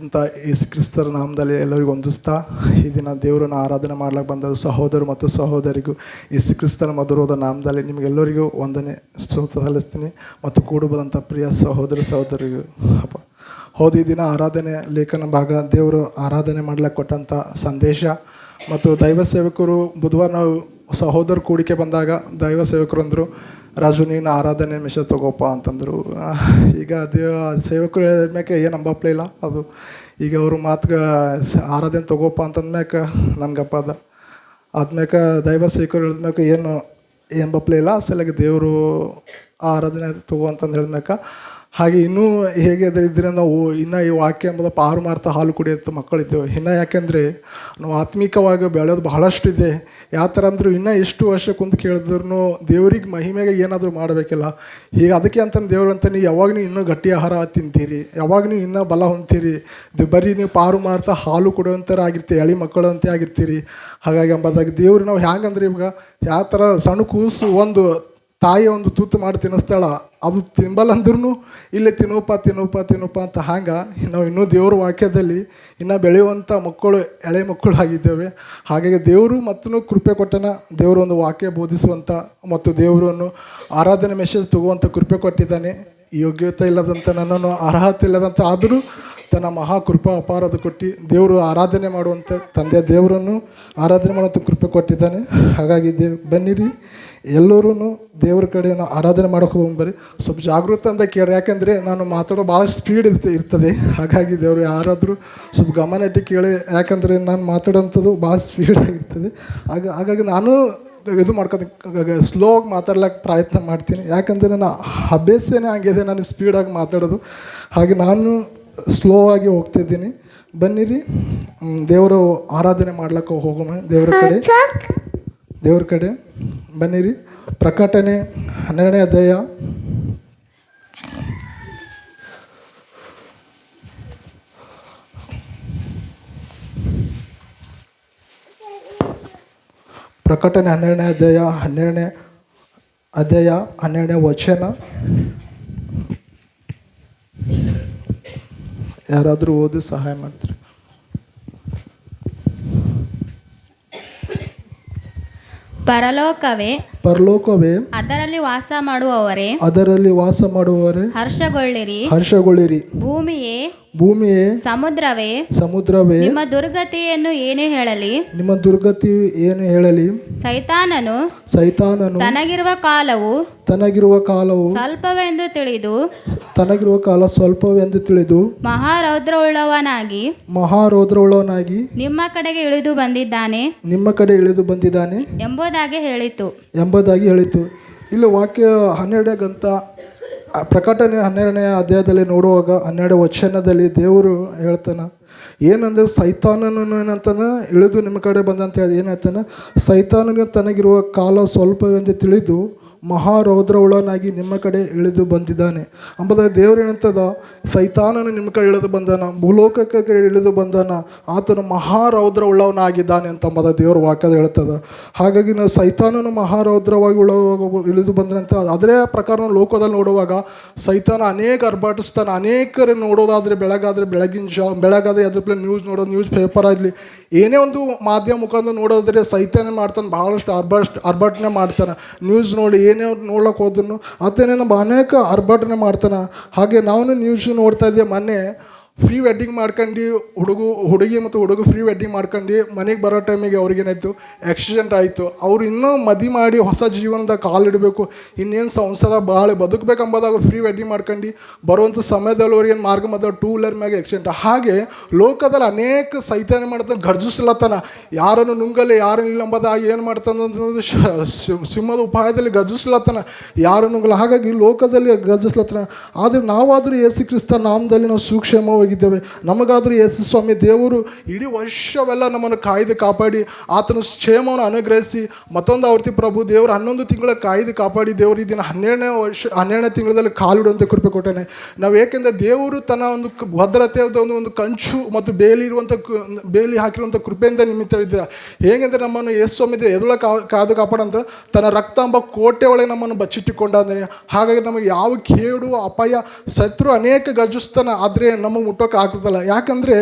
ಅಂತ ಯೇಸು ಕ್ರಿಸ್ತರ ನಾಮದಲ್ಲಿ ಎಲ್ಲರಿಗೂ ವಂದಿಸ್ತಾ ಈ ದಿನ ದೇವರನ್ನು ಆರಾಧನೆ ಮಾಡ್ಲಿಕ್ಕೆ ಬಂದ ಸಹೋದರು ಮತ್ತು ಸಹೋದರಿಗೂ ಯೇಸು ಕ್ರಿಸ್ತನ ಮಧುರವಾದ ನಾಮದಲ್ಲಿ ನಿಮಗೆಲ್ಲರಿಗೂ ವಂದನೆ ಸಲ್ಲಿಸ್ತೀನಿ ಮತ್ತು ಕೂಡಬಂದಂಥ ಪ್ರಿಯ ಸಹೋದರಿಗೂ ಹೌದು. ಈ ದಿನ ಆರಾಧನೆ ಲೇಖನ ಭಾಗ ದೇವರು ಆರಾಧನೆ ಮಾಡ್ಲಿಕ್ಕೆ ಕೊಟ್ಟಂಥ ಸಂದೇಶ ಮತ್ತು ದೈವ ಸೇವಕರು ಬುಧವಾರ ನಾವು ಸಹೋದರ ಕೂಡಿಕೆ ಬಂದಾಗ ದೈವ ಸೇವಕರು ಅಂದರು, ರಾಜು ನೀನು ಆರಾಧನೆ ಮೆಸೇಜ್ ತಗೋಪ್ಪ ಅಂತಂದರು. ಈಗ ಸೇವಕರು ಹೇಳಿದ್ಮ್ಯಾಕೆ ಏನು ನಂಬಪ್ಲೇ ಇಲ್ಲ ಅದು. ಈಗ ಅವರು ಮಾತಿಗೆ ಆರಾಧನೆ ತಗೋಪ್ಪ ಅಂತಂದ್ಮ್ಯಾಕ ನನಗಪ್ಪ ಆದ್ಮ್ಯಾಕ ದೈವ ಸೇವಕರು ಹೇಳಿದ್ಮ್ಯಾಕ ಏನು ಎಂಬಪ್ಲೇ ಇಲ್ಲ. ಅಸಲಾಗಿ ದೇವರು ಆರಾಧನೆ ತಗೋ ಅಂತಂದು ಹೇಳಿದ್ಮ್ಯಾಕ ಹಾಗೆ ಇನ್ನೂ ಹೇಗೆ ಇದ್ರೆ ನಾವು ಇನ್ನೂ ಈ ವಾಕ್ಯ ಎಂಬುದು ಪಾರು ಮಾರ್ತಾ ಹಾಲು ಕುಡಿಯುತ್ತೆ ಮಕ್ಕಳಿದ್ದೇವೆ. ಇನ್ನು ಯಾಕೆಂದರೆ ನಾವು ಆತ್ಮಿಕವಾಗಿ ಬೆಳೆಯೋದು ಬಹಳಷ್ಟು ಇದೆ. ಯಾವ ಥರ ಅಂದರೂ ಇನ್ನೂ ಎಷ್ಟು ವರ್ಷ ಕುಂತು ಕೇಳಿದ್ರು ದೇವ್ರಿಗೆ ಮಹಿಮೆಗೆ ಏನಾದರೂ ಮಾಡಬೇಕಿಲ್ಲ. ಈಗ ಅದಕ್ಕೆ ಅಂತ ದೇವ್ರು ಅಂತ ನೀವು ಯಾವಾಗ ನೀವು ಇನ್ನೂ ಗಟ್ಟಿ ಆಹಾರ ತಿಂತೀರಿ, ಯಾವಾಗ ನೀವು ಇನ್ನೂ ಬಲ ಹೊಂತೀರಿ, ಬರೀ ನೀವು ಪಾರು ಮಾರ್ತಾ ಹಾಲು ಕುಡಿಯುವಂಥರ ಆಗಿರ್ತೀರಿ, ಎಳಿ ಮಕ್ಕಳು ಅಂತ ಆಗಿರ್ತೀರಿ. ಹಾಗಾಗಿ ಎಂಬುದಾಗಿ ದೇವ್ರು ನಾವು ಹ್ಯಾಂಗಂದ್ರೆ ಇವಾಗ ಯಾವ ಥರ ಸಣ್ಣ ಕೂಸು ಒಂದು ತಾಯಿ ಒಂದು ತೂತು ಮಾಡಿ ತಿನ್ನಿಸ್ತಾಳ, ಅದು ತಿಂಬಲ್ಲ ಅಂದ್ರೂ ಇಲ್ಲೇ ತಿನ್ನೋಪ ಅಂತ ಹಂಗೆ ನಾವು ಇನ್ನೂ ದೇವ್ರ ವಾಕ್ಯದಲ್ಲಿ ಇನ್ನೂ ಬೆಳೆಯುವಂಥ ಮಕ್ಕಳು ಎಳೆ ಮಕ್ಕಳು ಆಗಿದ್ದೇವೆ. ಹಾಗಾಗಿ ದೇವರು ಮತ್ತೂ ಕೃಪೆ ಕೊಟ್ಟನ. ದೇವರು ಒಂದು ವಾಕ್ಯ ಬೋಧಿಸುವಂಥ ಮತ್ತು ದೇವರನ್ನು ಆರಾಧನೆ ಮೆಸೇಜ್ ತಗುವಂಥ ಕೃಪೆ ಕೊಟ್ಟಿದ್ದಾನೆ. ಯೋಗ್ಯತೆ ಇಲ್ಲದಂಥ ನನ್ನನ್ನು ಅರ್ಹತೆ ಇಲ್ಲದಂಥ ಆದರೂ ತನ್ನ ಮಹಾಕೃಪಾ ಅಪಾರದ ಕೊಟ್ಟು ದೇವರು ಆರಾಧನೆ ಮಾಡುವಂಥ ತಂದೆ ದೇವರನ್ನು ಆರಾಧನೆ ಮಾಡುವಂಥ ಕೃಪೆ ಕೊಟ್ಟಿದ್ದಾನೆ. ಹಾಗಾಗಿ ಬನ್ನಿರಿ ಎಲ್ಲರೂ ದೇವ್ರ ಕಡೆ ನಾವು ಆರಾಧನೆ ಮಾಡೋಕೆ ಹೋಗ್ಬರ್ರಿ. ಸ್ವಲ್ಪ ಜಾಗೃತ ಅಂತ ಕೇಳಿ, ಯಾಕೆಂದರೆ ನಾನು ಮಾತಾಡೋ ಭಾಳ ಸ್ಪೀಡ್ ಇರ್ತದೆ. ಹಾಗಾಗಿ ದೇವರು ಯಾರಾದರೂ ಸ್ವಲ್ಪ ಗಮನ ಇಟ್ಟು ಕೇಳಿ, ಯಾಕಂದರೆ ನಾನು ಮಾತಾಡೋಂಥದ್ದು ಭಾಳ ಸ್ಪೀಡ್ ಆಗಿರ್ತದೆ. ಹಾಗಾಗಿ ನಾನು ಇದು ಮಾಡ್ಕೊಂಡು ಸ್ಲೋ ಆಗಿ ಮಾತಾಡ್ಲಿಕ್ಕೆ ಪ್ರಯತ್ನ ಮಾಡ್ತೀನಿ. ಯಾಕಂದರೆ ನನ್ನ ಅಭ್ಯಾಸನೇ ಆಗಿದೆ ನಾನು ಸ್ಪೀಡಾಗಿ ಮಾತಾಡೋದು. ಹಾಗೆ ನಾನು ಸ್ಲೋ ಆಗಿ ಹೋಗ್ತಿದ್ದೀನಿ. ಬನ್ನಿರಿ ದೇವರು ಆರಾಧನೆ ಮಾಡ್ಲಿಕ್ಕೆ ಹೋಗೋಣ. ದೇವ್ರ ಕಡೆ ಬನ್ನಿರಿ. ಪ್ರಕಟಣೆ 12ನೇ ಅಧ್ಯಾಯ ಪ್ರಕಟಣೆ 12ನೇ ಅಧ್ಯಾಯ 12ನೇ ವಚನ. ಯಾರಾದರೂ ಓದಿ ಸಹಾಯ ಮಾಡ್ತಾರೆ? ಪರಲೋಕವೇ ಅದರಲ್ಲಿ ವಾಸ ಮಾಡುವವರೇ ಹರ್ಷಗೊಳ್ಳಿರಿ. ಭೂಮಿಯೇ ಸಮುದ್ರವೇ ನಿಮ್ಮ ದುರ್ಗತಿಯನ್ನು ಏನು ಹೇಳಲಿ. ಸೈತಾನನು ತನಗಿರುವ ಕಾಲವು ಸ್ವಲ್ಪವೆಂದು ತಿಳಿದು ಮಹಾರೌದ್ರವುಳ್ಳವನಾಗಿ ನಿಮ್ಮ ಕಡೆಗೆ ಇಳಿದು ಬಂದಿದ್ದಾನೆ ಎಂಬುದಾಗಿ ಹೇಳಿತು. ಇಲ್ಲಿ ವಾಕ್ಯ 12ನೇ ಗಂತ ಪ್ರಕಟಣೆ 12ನೇ ಅಧ್ಯಾಯದಲ್ಲಿ ನೋಡುವಾಗ 12ನೇ ವಚನದಲ್ಲಿ ದೇವರು ಹೇಳ್ತಾನೆ ಏನಂದರೆ, ಸೈತಾನನು ಏನಂತಾನೆ ಇಳಿದು ನಿಮ್ಮ ಕಡೆ ಬಂದಂತ ಹೇಳಿ ಏನು ಹೇಳ್ತಾನೆ, ಸೈತಾನನಿಗೆ ತನಗಿರುವ ಕಾಲ ಸ್ವಲ್ಪವೆಂದು ತಿಳಿದು ಮಹಾರೌದ್ರವುಳ್ಳವನಾಗಿ ನಿಮ್ಮ ಕಡೆ ಇಳಿದು ಬಂದಿದ್ದಾನೆ ಎಂಬುದಾಗಿ ದೇವರು ಏನಂತದ, ಸೈತಾನನು ನಿಮ್ಮ ಕಡೆ ಇಳಿದು ಬಂದಾನ, ಭೂಲೋಕಕ್ಕೆ ಇಳಿದು ಬಂದಾನ, ಆತನು ಮಹಾರೌದ್ರವುಳ್ಳವನಾಗಿದ್ದಾನೆ ಅಂತ ಎಂಬುದಾಗಿ ದೇವರು ವಾಕ್ಯದ ಹೇಳ್ತದ. ಹಾಗಾಗಿ ನಾವು ಸೈತಾನನು ಮಹಾರೌದ್ರವಾಗಿ ಇಳಿದು ಬಂದ್ರಂತ ಅದರೇ ಪ್ರಕಾರ ಲೋಕದಲ್ಲಿ ನೋಡುವಾಗ ಸೈತಾನ ಅನೇಕ ಅರ್ಭಟಿಸ್ತಾನೆ. ಅನೇಕರು ನೋಡೋದಾದರೆ ಬೆಳಗಾದರೆ ಅದ್ರ ಪ್ಲೇ ನ್ಯೂಸ್ ಪೇಪರ್ ಆಗಲಿ ಏನೇ ಒಂದು ಮಾಧ್ಯಮ ಮುಖಾಂತರ ನೋಡೋದ್ರೆ ಸೈತಾನ ಮಾಡ್ತಾನೆ, ಬಹಳಷ್ಟು ಅರ್ಭಟನೆ ಮಾಡ್ತಾನೆ. ನ್ಯೂಸ್ ನೋಡಿ ಏನೇ ನೋಡ್ಲಿಕ್ಕೆ ಹೋದ್ರು ಅದೇನೇ ನಮ್ಮ ಅನೇಕ ಅರ್ಭಟನೆ ಮಾಡ್ತಾನೆ. ಹಾಗೆ ನಾವು ನ್ಯೂಸ್ ನೋಡ್ತಾ ಇದ್ದೆ. ಮೊನ್ನೆ ಫ್ರೀ ವೆಡ್ಡಿಂಗ್ ಮಾಡ್ಕೊಂಡು ಹುಡುಗಿ ಮತ್ತು ಹುಡುಗ ಫ್ರೀ ವೆಡ್ಡಿಂಗ್ ಮಾಡ್ಕೊಂಡು ಮನೆಗೆ ಬರೋ ಟೈಮಿಗೆ ಅವ್ರಿಗೇನಾಯಿತು, ಆಕ್ಸಿಡೆಂಟ್ ಆಯಿತು. ಅವ್ರು ಇನ್ನೂ ಮದುವೆ ಮಾಡಿ ಹೊಸ ಜೀವನದಾಗ ಕಾಲಿಡಬೇಕು, ಇನ್ನೇನು ಸಂಸಾರ ಭಾಳ ಬದುಕಬೇಕಂಬುದಾಗ ಫ್ರೀ ವೆಡ್ಡಿಂಗ್ ಮಾಡ್ಕೊಂಡು ಬರುವಂಥ ಸಮಯದಲ್ಲಿ ಅವ್ರಿಗೇನು ಮಾರ್ಗ ಮಧ್ಯ 2 ವೀಲರ್ ಮ್ಯಾಗೆ ಆಕ್ಸಿಡೆಂಟ್. ಹಾಗೆ ಲೋಕದಲ್ಲಿ ಅನೇಕ ಸೈತಾನ ಮಾಡ್ತಾನೆ, ಗರ್ಜಿಸ್ಲತ್ತಾನ, ಯಾರನ್ನು ನುಂಗಲಿ ಯಾರನ್ನು ಇಲ್ಲ ಎಂಬುದಾಗಿ ಏನು ಮಾಡ್ತಾನೆ ಅನ್ನೋದು ಸಿಂಹದ ಉಪಾಯದಲ್ಲಿ ಗರ್ಜಿಸ್ಲತ್ತಾನ, ಯಾರು ನುಂಗಲ್ಲ. ಹಾಗಾಗಿ ಲೋಕದಲ್ಲಿ ಗರ್ಜಿಸ್ಲತ್ತಾನ. ಆದರೆ ನಾವಾದರೂ ಯೇಸು ಕ್ರಿಸ್ತ ನಾಮದಲ್ಲಿ ನಾವು ಸೂಕ್ಷ್ಮವಾಗಿ ನಮಗಾದರೂ ಯೇಸು ಸ್ವಾಮಿ ದೇವರು ಇಡೀ ವರ್ಷವೆಲ್ಲ ನಮ್ಮನ್ನು ಕಾಪಾಡಿ ಆತನ ಕ್ಷೇಮವನ್ನು ಅನುಗ್ರಹಿಸಿ ಮತ್ತೊಂದು ಆವರ್ತಿ ಪ್ರಭು ದೇವರು 11 ತಿಂಗಳ ಕಾಪಾಡಿ ದೇವರು ಇದನ್ನು 12ನೇ ತಿಂಗಳಲ್ಲಿ ಕಾಲಿಡುವಂತೆ ಕೃಪೆ ಕೊಟ್ಟಾನೆ. ನಾವು ಏಕೆಂದರೆ ದೇವರು ತನ್ನ ಒಂದು ಭದ್ರತೆ ಒಂದು ಕಂಚು ಮತ್ತು ಬೇಲಿ ಹಾಕಿರುವಂಥ ಕೃಪೆಯಿಂದ ನಿಮಿತ್ತವಿದ್ದ. ಹೇಗೆಂದರೆ ನಮ್ಮನ್ನು ಯೇಸು ಸ್ವಾಮಿ ಎದುಳ ಕಾಪಾಡಂತ ತನ್ನ ರಕ್ತ ಎಂಬ ಕೋಟೆ ಒಳಗೆ ನಮ್ಮನ್ನು ಬಚ್ಚಿಟ್ಟುಕೊಂಡಾನೆ. ಹಾಗಾಗಿ ನಮಗೆ ಯಾವ ಕೇಡು ಅಪಾಯ ಶತ್ರು ಅನೇಕ ಗರ್ಜಿಸ್ತಾನೆ, ಆದರೆ ನಮ್ಮ ಮುಟ್ಟೋಕೆ ಆಗ್ತದಲ್ಲ. ಯಾಕಂದರೆ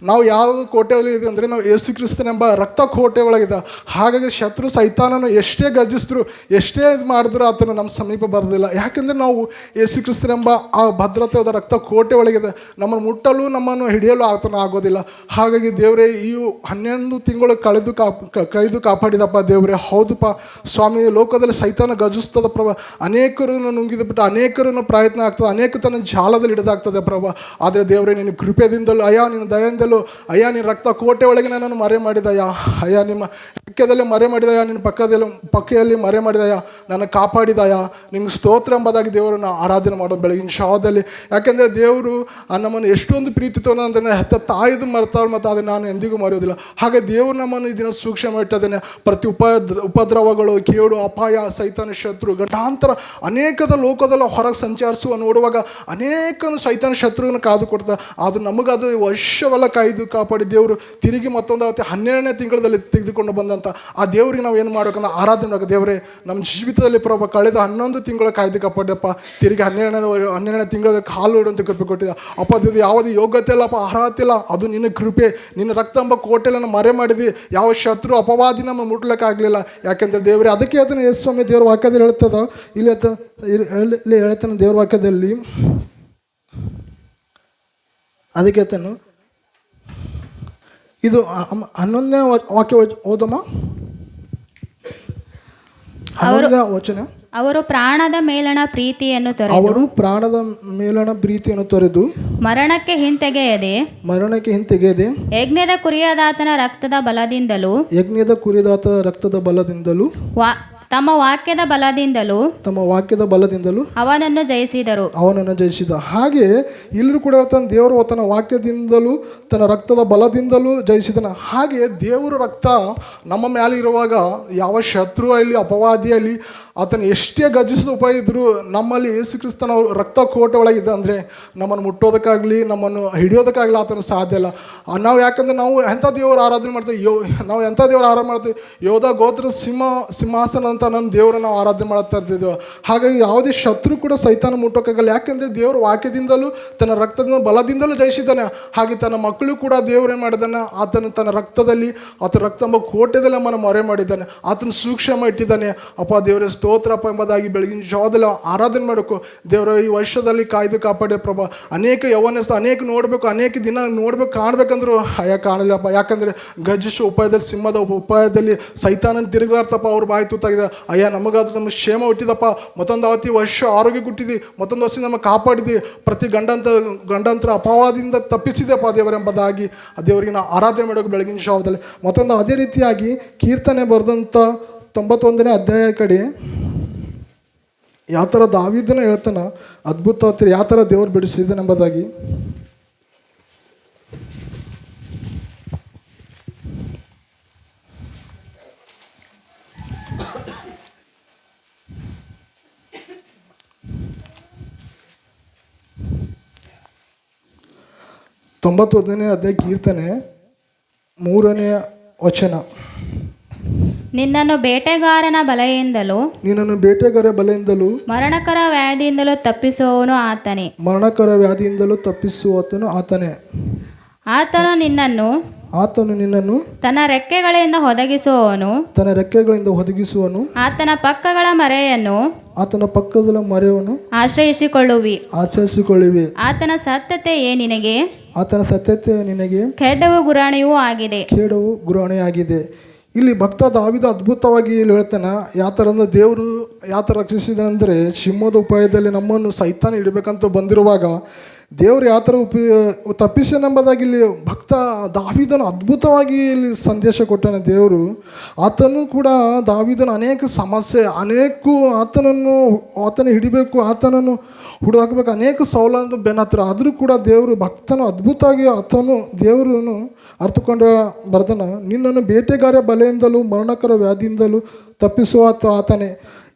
ನಾವು ಯಾವ ಕೋಟೆ ಒಳಗೆ ಇದೆ ಅಂದರೆ ನಾವು ಯೇಸು ಕ್ರಿಸ್ತನೆಂಬ ರಕ್ತ ಕೋಟೆ ಒಳಗಿದೆ. ಹಾಗಾಗಿ ಶತ್ರು ಸೈತಾನನು ಎಷ್ಟೇ ಗರ್ಜಿಸಿದ್ರು, ಎಷ್ಟೇ ಇದು ಮಾಡಿದ್ರು ಆತನು ನಮ್ಮ ಸಮೀಪ ಬರೋದಿಲ್ಲ. ಯಾಕೆಂದರೆ ನಾವು ಯೇಸು ಕ್ರಿಸ್ತನೆಂಬ ಆ ಭದ್ರತೆಯಾದ ರಕ್ತ ಕೋಟೆ ಒಳಗಿದೆ. ನಮ್ಮನ್ನು ಮುಟ್ಟಲು, ನಮ್ಮನ್ನು ಹಿಡಿಯಲು ಆತನ ಆಗೋದಿಲ್ಲ. ಹಾಗಾಗಿ ದೇವರೇ, ಈ 11 ತಿಂಗಳು ಕಳೆದು ಕಾಪಾಡಿದಪ್ಪ ದೇವರೇ. ಹೌದಪ್ಪ ಸ್ವಾಮಿ, ಲೋಕದಲ್ಲಿ ಸೈತಾನ ಗರ್ಜಿಸ್ತದ ಪ್ರಭ. ಅನೇಕರನ್ನು ನುಂಗಿದು ಬಿಟ್ಟು ಅನೇಕರನ್ನು ಪ್ರಯತ್ನ ಆಗ್ತದೆ, ಅನೇಕ ತನ್ನ ಜಾಲದಲ್ಲಿ ಹಿಡಿದಾಗ್ತದೆ ಪ್ರಭ. ಆದರೆ ದೇವರೇ, ನಿನ್ನ ಕೃಪೆದಿಂದಲೂ ಅಯ್ಯ, ನಿನ್ನ ದಯದಿಂದಲೂ ಅಯ್ಯ, ನಿನ್ನ ರಕ್ತ ಕೋಟೆ ಒಳಗೆ ನನ್ನನ್ನು ಮರೆ ಮಾಡಿದಯ್ಯ. ಅಯ್ಯ, ನಿಮ್ಮ ಪಕ್ಕದಲ್ಲಿ ಮರೆ ಮಾಡಿದಯ್ಯ, ನಿನ್ನ ಪಕ್ಕೆಯಲ್ಲಿ ಮರೆ ಮಾಡಿದಯ್ಯ, ನನ್ನ ಕಾಪಾಡಿದಯ್ಯ. ನಿಂಗೆ ಸ್ತೋತ್ರ ಎಂಬುದಾಗಿ ದೇವರನ್ನು ಆರಾಧನೆ ಮಾಡೋ ಬೆಳಗಿನ ಶಾವದಲ್ಲಿ. ಯಾಕೆಂದರೆ ದೇವರು ನಮ್ಮನ್ನು ಎಷ್ಟೊಂದು ಪ್ರೀತಿ ತೋರಿದ್ರೆ ಹೆತ್ತ ತಾಯಿದು ಮರ್ತಾವ್ರು, ಮತ್ತು ಅದನ್ನು ನಾನು ಎಂದಿಗೂ ಮರೆಯೋದಿಲ್ಲ. ಹಾಗೆ ದೇವರು ನಮ್ಮನ್ನು ಈ ದಿನ ಸೂಕ್ಷ್ಮ ಇಟ್ಟಿದ್ದಾನೆ. ಪ್ರತಿ ಉಪದ್ರವಗಳು, ಕೇಡು, ಅಪಾಯ, ಸೈತಾನ, ಶತ್ರು, ಗಂಟಾಂತರ ಅನೇಕದ ಲೋಕದಲ್ಲಿ ಹೊರಗೆ ಸಂಚರಿಸುವ ನೋಡುವಾಗ ಅನೇಕನು ಸೈತಾನ ಶತ್ರುವನ್ನು ಕಾದು ಕೊಡ್ತಾರೆ. ಆದರೂ ನಮಗದು ವರ್ಷವೆಲ್ಲ ಕಾಯ್ದು ಕಾಪಾಡಿ ದೇವರು ತಿರುಗಿ ಮತ್ತೊಂದು 12ನೇ ತಿಂಗಳಲ್ಲಿ ತೆಗೆದುಕೊಂಡು ಬಂದಂಥ ಆ ದೇವ್ರಿಗೆ ನಾವು ಏನು ಮಾಡಬೇಕಂದ್ರೆ ಆರಾಧನೆ ಮಾಡಬೇಕು. ದೇವರೇ, ನಮ್ಮ ಜೀವಿತದಲ್ಲಿ ಪ್ರಭು ಕಳೆದ 11 ತಿಂಗಳು ಕಾಯ್ದು ಕಾಪಾಡಿದಪ್ಪ. ತಿರುಗಿ 12ನೇ ತಿಂಗಳ ಕಾಲು ಇಡುವಂಥ ಕೃಪೆ ಕೊಟ್ಟಿದ್ದ ಅಪ್ಪ. ಅದು ಯಾವುದೇ ಯೋಗ್ಯತೆ ಇಲ್ಲಪ್ಪ, ಅರ್ಹತೆ ಇಲ್ಲ, ಅದು ನಿನ್ನ ಕೃಪೆ. ನಿನ್ನ ರಕ್ತ ಎಂಬ ಕೋಟೆಯನ್ನು ಮರೆ ಮಾಡಿದ್ವಿ. ಯಾವ ಶತ್ರು ಅಪವಾದಿ ನಮ್ಮ ಮುಟ್ಲಿಕ್ಕಾಗಲಿಲ್ಲ. ಯಾಕೆಂದರೆ ದೇವರೇ, ಅದಕ್ಕೆ ಅದನ್ನು ಯೇಸು ಸ್ವಾಮಿ ದೇವ್ರ ವಾಕ್ಯದಲ್ಲಿ ಹೇಳ್ತದ. ಇಲ್ಲಿ ಹೇಳ್ತಾನೆ ದೇವ್ರ ವಾಕ್ಯದಲ್ಲಿ, ಅದಕ್ಕೆ ಆತನು ಇದು 11ನೇ ವಾಕ್ಯ ಓದಮ್ಮ. 11ನೇ ವಚನ. ಅವರು ಪ್ರಾಣದ ಮೇಲಣ ಪ್ರೀತಿಯನ್ನು ತೊರೆದು ಮರಣಕ್ಕೆ ಹಿಂತೆಗೆಯದೆ ಯಜ್ಞದ ಕುರಿಯಾದಾತನ ರಕ್ತದ ಬಲದಿಂದಲೂ ತಮ್ಮ ವಾಕ್ಯದ ಬಲದಿಂದಲೂ ಅವನನ್ನು ಜಯಿಸಿದ. ಹಾಗೆ ಇಲ್ಲೂ ಕೂಡ ಹೇಳ್ತಾನೆ, ದೇವರು ತನ್ನ ವಾಕ್ಯದಿಂದಲೂ ತನ್ನ ರಕ್ತದ ಬಲದಿಂದಲೂ ಜಯಿಸಿದನ. ಹಾಗೆ ದೇವರ ರಕ್ತ ನಮ್ಮ ಮೇಲೆ ಇರುವಾಗ ಯಾವ ಶತ್ರು ಅಲ್ಲಿ, ಅಪವಾದಿ ಅಲ್ಲಿ, ಆತನ ಎಷ್ಟೇ ಗರ್ಜಿಸಿದ ಉಪಾಯ ಇದ್ದರೂ ನಮ್ಮಲ್ಲಿ ಯೇಸು ಕ್ರಿಸ್ತನ ರಕ್ತ ಕೋಟೆ ಒಳಗಿದೆ ಅಂದರೆ ನಮ್ಮನ್ನು ಮುಟ್ಟೋದಕ್ಕಾಗಲಿ, ನಮ್ಮನ್ನು ಹಿಡಿಯೋದಕ್ಕಾಗಲಿ ಆತನ ಸಾಧ್ಯ ಇಲ್ಲ. ನಾವು ಯಾಕಂದರೆ ನಾವು ಎಂಥ ದೇವರ ಆರಾಧನೆ ಮಾಡ್ತೀವಿ, ಯೋಧ ಗೋತ್ರ ಸಿಂಹಾಸನ ಅಂತ ನನ್ನ ದೇವರನ್ನು ನಾವು ಆರಾಧನೆ ಮಾಡ್ತಾ ಇರ್ತಿದ್ದೇವೆ. ಹಾಗಾಗಿ ಯಾವುದೇ ಶತ್ರು ಕೂಡ ಸೈತಾನ ಮುಟ್ಟೋಕ್ಕಾಗಲ್ಲ. ಯಾಕೆಂದರೆ ದೇವರು ವಾಕ್ಯದಿಂದಲೂ ತನ್ನ ರಕ್ತದ ಬಲದಿಂದಲೂ ಜಯಿಸಿದ್ದಾನೆ. ಹಾಗೆ ತನ್ನ ಮಕ್ಕಳು ಕೂಡ ದೇವರೇನು ಮಾಡಿದ್ದಾನೆ, ಆತನ ತನ್ನ ರಕ್ತದಲ್ಲಿ, ಆತನ ರಕ್ತ ಎಂಬ ಕೋಟೆದಲ್ಲಿ ನಮ್ಮನ್ನು ಮರೆ ಮಾಡಿದ್ದಾನೆ. ಆತನ ಸೂಕ್ಷ್ಮ ಇಟ್ಟಿದ್ದಾನೆ. ಅಪ್ಪ ದೇವರೇ ಸ್ತೋತ್ರಪ್ಪ ಎಂಬುದಾಗಿ ಬೆಳಗಿನ ಜಾವದಲ್ಲಿ ಆರಾಧನೆ ಮಾಡಬೇಕು. ದೇವರ ಈ ವರ್ಷದಲ್ಲಿ ಕಾಯ್ದು ಕಾಪಾಡಿ ಪ್ರಭಾ. ಅನೇಕ ಯೌವನಸ್ಥ ಅನೇಕ ನೋಡಬೇಕು, ಅನೇಕ ದಿನ ನೋಡ್ಬೇಕು, ಕಾಣ್ಬೇಕಂದ್ರು ಕಾಣಲಿಲ್ಲಪ್ಪ. ಯಾಕಂದರೆ ಗರ್ಜಿಸುವ ಉಪಾಯದಲ್ಲಿ, ಸಿಂಹದ ಉಪಾಯದಲ್ಲಿ ಸೈತಾನನ ತಿರುಗಾಡ್ತಪ್ಪ. ಅವ್ರು ಬಾಯಿ ತೂತಾಗಿದೆ. ನಮಗಾದ್ರೂ ನಮಗೆ ಕ್ಷೇಮ ಹುಟ್ಟಿದಪ್ಪ. ಮತ್ತೊಂದು ಅವತ್ತಿ ವರ್ಷ ಆರೋಗ್ಯ ಕೊಟ್ಟಿದ್ದಿ, ಮತ್ತೊಂದು ವರ್ಷ ನಮಗೆ ಕಾಪಾಡಿದ್ದಿ, ಪ್ರತಿ ಗಂಡಂತರ ಅಪವಾದದಿಂದ ತಪ್ಪಿಸಿದೆಪ್ಪ ದೇವರೆಂಬುದಾಗಿ ಆ ದೇವರಿಗೆ ನಾವು ಆರಾಧನೆ ಮಾಡಬೇಕು ಬೆಳಗಿನ ಜಾವದಲ್ಲಿ. ಮತ್ತೊಂದು ಅದೇ ರೀತಿಯಾಗಿ ಕೀರ್ತನೆ ಬರೆದಂಥ 91ನೇ ಅಧ್ಯಾಯ ಕಡೆ ಯಾವ ಥರ ದಾವೀದನ ಹೇಳ್ತಾನ, ಅದ್ಭುತ ಯಾವ ಥರ ದೇವರು ಬಿಡಿಸಿದನೆಂಬುದಾಗಿ. ತೊಂಬತ್ತೊಂದನೇ ಅಧ್ಯಾಯ ಕೀರ್ತನೆ 3ನೇ ವಚನ. ನಿನ್ನನ್ನು ಬೇಟೆಗಾರನ ಬಲೆಯಿಂದಲೂ ಮರಣಕರ ವ್ಯಾಧಿಯಿಂದಲೂ ತಪ್ಪಿಸುವವನು ಆತನೇ. ಆತನು ನಿನ್ನನ್ನು ತನ್ನ ರೆಕ್ಕೆಗಳಿಂದ ಒದಗಿಸುವವನು. ಆತನ ಪಕ್ಕದ ಮರೆಯನ್ನು ಆಶ್ರಯಿಸಿಕೊಳ್ಳುವಿ. ಆತನ ಸತ್ಯತೆಯೇ ನಿನಗೆ ಖೇಡವು ಗುರಾಣಿಯೂ ಆಗಿದೆ. ಇಲ್ಲಿ ಭಕ್ತ ದಾವೀದ ಅದ್ಭುತವಾಗಿ ಇಲ್ಲಿ ಹೇಳ್ತಾನೆ. ಯಾವ ಥರ ಅಂದರೆ ದೇವರು ಯಾವ ಥರ ರಕ್ಷಿಸಿದನೆಂದರೆ, ಸಿಂಹದ ಉಪಾಯದಲ್ಲಿ ನಮ್ಮನ್ನು ಸೈತಾನ ಇಡಬೇಕಂತ ಬಂದಿರುವಾಗ ದೇವರು ಯಾವ ಥರ ತಪ್ಪಿಸನೆಂಬುದಾಗಿ ಇಲ್ಲಿ ಭಕ್ತ ದಾವೀದನ ಅದ್ಭುತವಾಗಿ ಇಲ್ಲಿ ಸಂದೇಶ ಕೊಟ್ಟಾನೆ ದೇವರು. ಆತನು ಕೂಡ ದಾವೀದನ ಅನೇಕ ಸಮಸ್ಯೆ, ಆತನ ಹಿಡಿಬೇಕು, ಆತನನ್ನು ಹುಡುಕಾಕಬೇಕು, ಅನೇಕ ಸವಾಲನ್ನು ಬೆನ್ನತ್ರ. ಆದರೂ ಕೂಡ ದೇವರು ಭಕ್ತನು ಅದ್ಭುತವಾಗಿ ದೇವರನ್ನು ಅರ್ಥಕೊಂಡು ಬರ್ದನ. ನಿನ್ನನ್ನು ಬೇಟೆಗಾರ ಬಲೆಯಿಂದಲೂ ಮರಣಕರ ವ್ಯಾಧಿಯಿಂದಲೂ ತಪ್ಪಿಸುವ ಆತನೇ.